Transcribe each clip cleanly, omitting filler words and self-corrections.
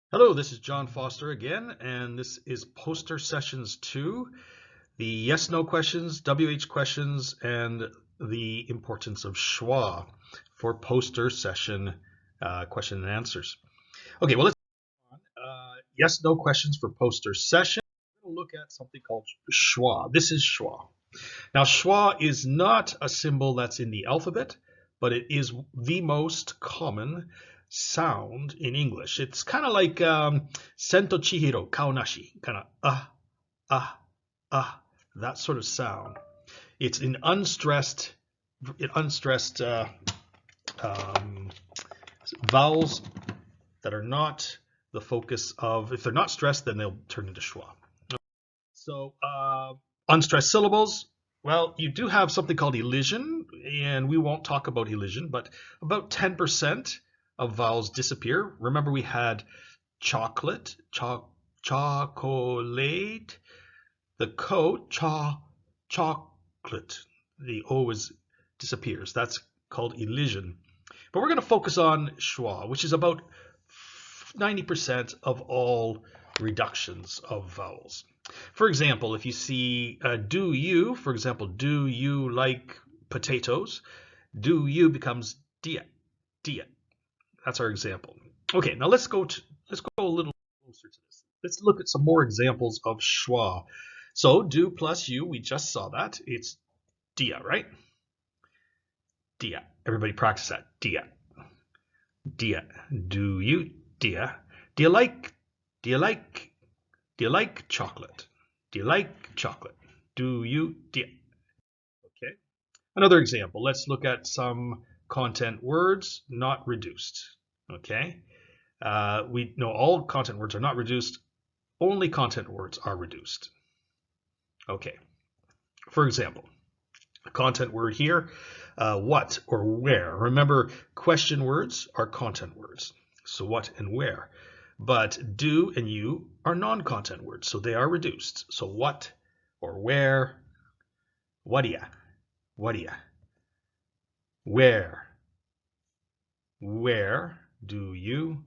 Hello, this is John Foster again, and this is Poster Sessions 2, the yes-no questions, WH questions, and the importance of schwa for poster session question and answers. Okay, well, let's yes-no questions for poster session. We're going to look at something called schwa. This is schwa. Now, schwa is not a symbol that's in the alphabet, but it is the most common sound in English. It's kind of like Sento Chihiro, Kaonashi, kind of that sort of sound. It's in unstressed vowels that are not the focus of, if they're not stressed, then they'll turn into schwa. So unstressed syllables, well, you do have something called elision, and we won't talk about elision, but about 10% of vowels disappear. Remember, we had chocolate, chocolate, the chocolate, the O disappears. That's called elision. But we're going to focus on schwa, which is about 90% of all reductions of vowels. For example, if you see do you, for example, do you like potatoes? Do you becomes dia, dia. That's our example. Okay, now let's go a little closer to this. Let's look at some more examples of schwa. So do plus you, we just saw that. It's dia, right? Dia. Everybody practice that. Dia. Dia. Do you? Dia. Do you like chocolate? Do you like chocolate? Do you? Dia. Okay. Another example. Let's look at some content words not reduced. Okay. We know all content words are not reduced. Only content words are reduced. Okay. For example, a content word here, what or where. Remember, question words are content words. So what and where. But do and you are non-content words, so they are reduced. So what or where, whatia, whatia. Where do you,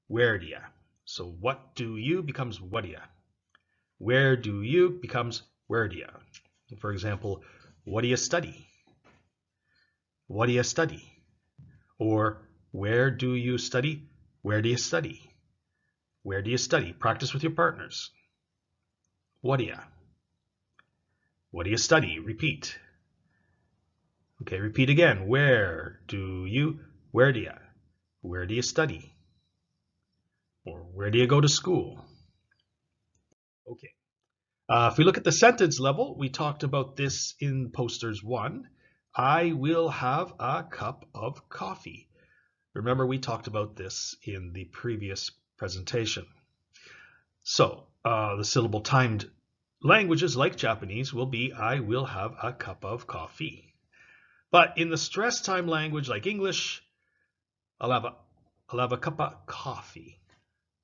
where do ya. So what do you becomes whatia. Where do you becomes where do ya. For example, what do you study? What do you study? Or where do you study? Where do you study? Where do you study? Practice with your partners. What do you? What do you study? Repeat. Okay, repeat again. Where do you? Where do you? Where do you study? Or where do you go to school? Okay. If we look at the sentence level, we talked about this in posters 1. I will have a cup of coffee. Remember, we talked about this in the previous presentation. So the syllable-timed languages like Japanese will be I will have a cup of coffee. But in the stress time language like English, I'll have a cup of coffee.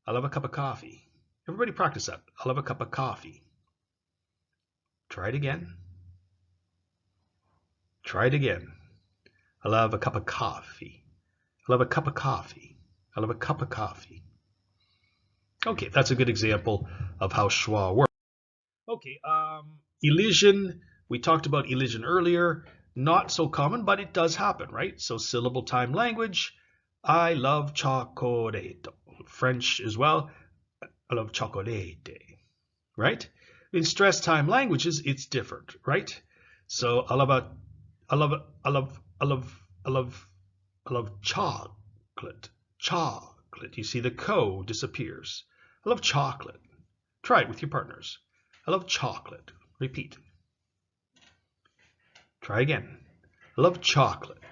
I'll have a cup of coffee. Everybody practice that. I'll have a cup of coffee. Try it again. Try it again. I'll have a cup of coffee. I'll have a cup of coffee. I'll have a cup of coffee. Okay, that's a good example of how schwa works. Okay, elision. We talked about elision earlier. Not so common, but it does happen, right? So syllable time language. I love chocolate. French as well. I love chocolate, right? In stress time languages, it's different, right? So I love chocolate. Chocolate. You see the co disappears. I love chocolate. Try it with your partners. I love chocolate. Repeat. Try again. I love chocolate.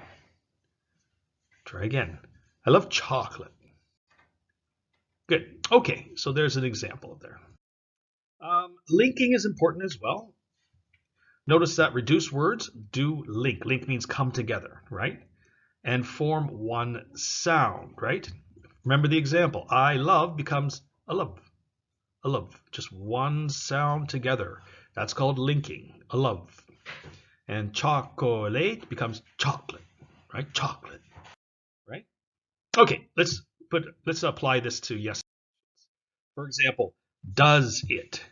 Try again. I love chocolate. Good. Okay, so there's an example there. Linking is important as well. Notice that reduced words do link. Link means come together, right? And form one sound, right? Remember the example. I love becomes a love. A love. Just one sound together. That's called linking. A love. And chocolate becomes chocolate, right? Chocolate, right? Okay, let's apply this to yes. For example, does it,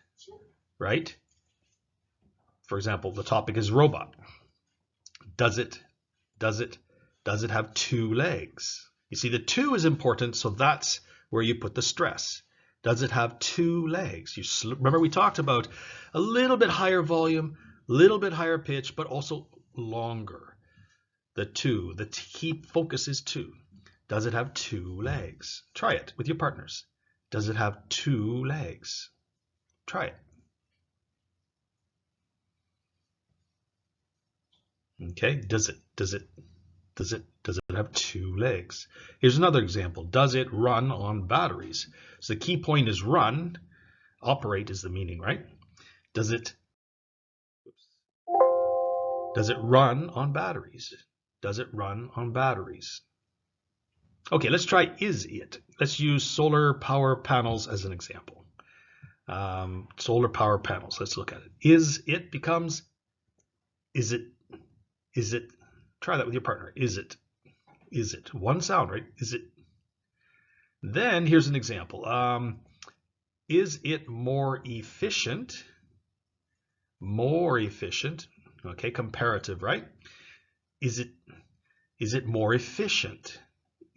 right? For example, the topic is robot. Does it have two legs? You see, the two is important, so that's where you put the stress. Does it have two legs? Remember we talked about a little bit higher volume, a little bit higher pitch, but also longer. The two, the key focus is two. Does it have two legs? Try it with your partners. Does it have two legs? Try it. Okay, does it have two legs? Here's another example. Does it run on batteries? So the key point is run. Operate is the meaning, right? Does it run on batteries? Does it run on batteries? Okay, let's try is it. Let's use solar power panels as an example. Solar power panels, let's look at it. Is it becomes is it. Try that with your partner. Is it? One sound, right? Is it? Then here's an example. Is it more efficient? More efficient. Okay, comparative, right? Is it more efficient?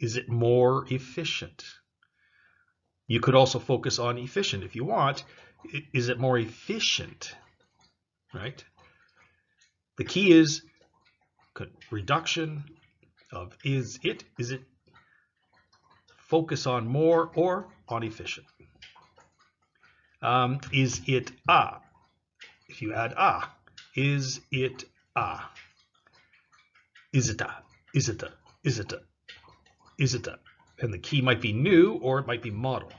Is it more efficient? You could also focus on efficient if you want. Is it more efficient? Right? The key is reduction of is it focus on more or on efficient. Is it a? If you add a, is it a? Is it a? Is it a? Is it a? Is it a? And the key might be new or it might be model.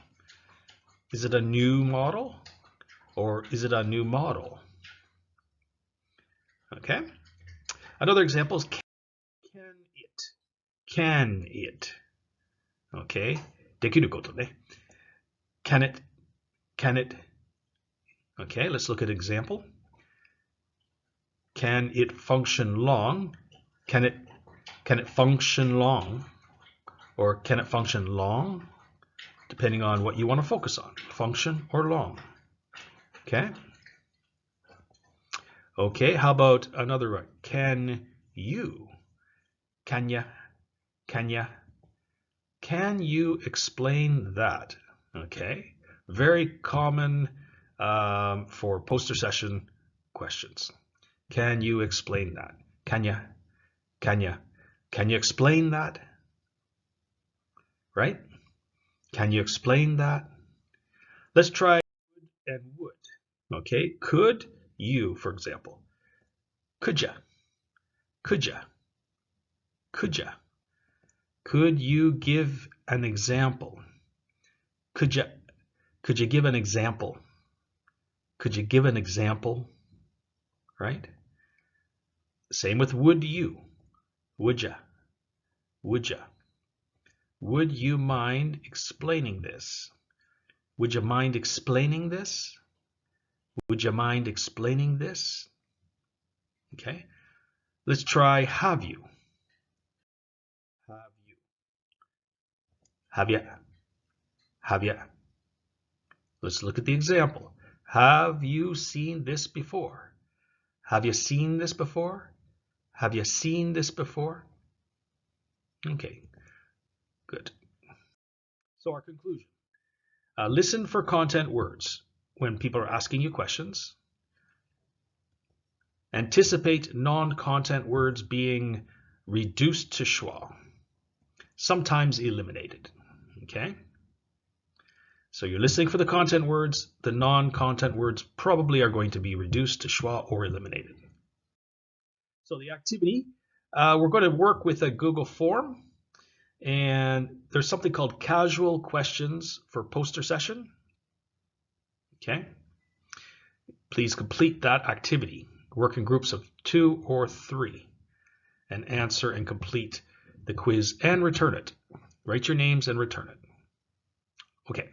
Is it a new model or is it a new model? Okay. Another example is can it? Can it? Okay. Dekiru koto ne. Can it? Can it? Okay, let's look at an example. Can it function long? Can it function long? Or can it function long? Depending on what you want to focus on. Function or long. Okay. Okay, how about another one? Can you? Can ya? Can ya? Can you explain that? Okay. Very common for poster session questions. Can you explain that? Can ya? Can ya? Can you explain that? Right? Can you explain that? Let's try could and would. Okay, could you, for example. Could ya? Could ya? Could ya? Could you give an example? Could you give an example? Could you give an example? Right? Same with would you? Would ya? Would ya? Would you mind explaining this? Would you mind explaining this? Would you mind explaining this? Okay. Let's try have you. Have you. Have you. Have you. Let's look at the example. Have you seen this before? Have you seen this before? Have you seen this before? Okay, good. So our conclusion. Listen for content words when people are asking you questions. Anticipate non-content words being reduced to schwa, sometimes eliminated. Okay? So you're listening for the content words. The non-content words probably are going to be reduced to schwa or eliminated. So the activity, we're going to work with a Google form, and there's something called casual questions for poster session. Okay. Please complete that activity. Work in groups of 2 or 3 and answer and complete the quiz and return it. Write your names and return it. Okay.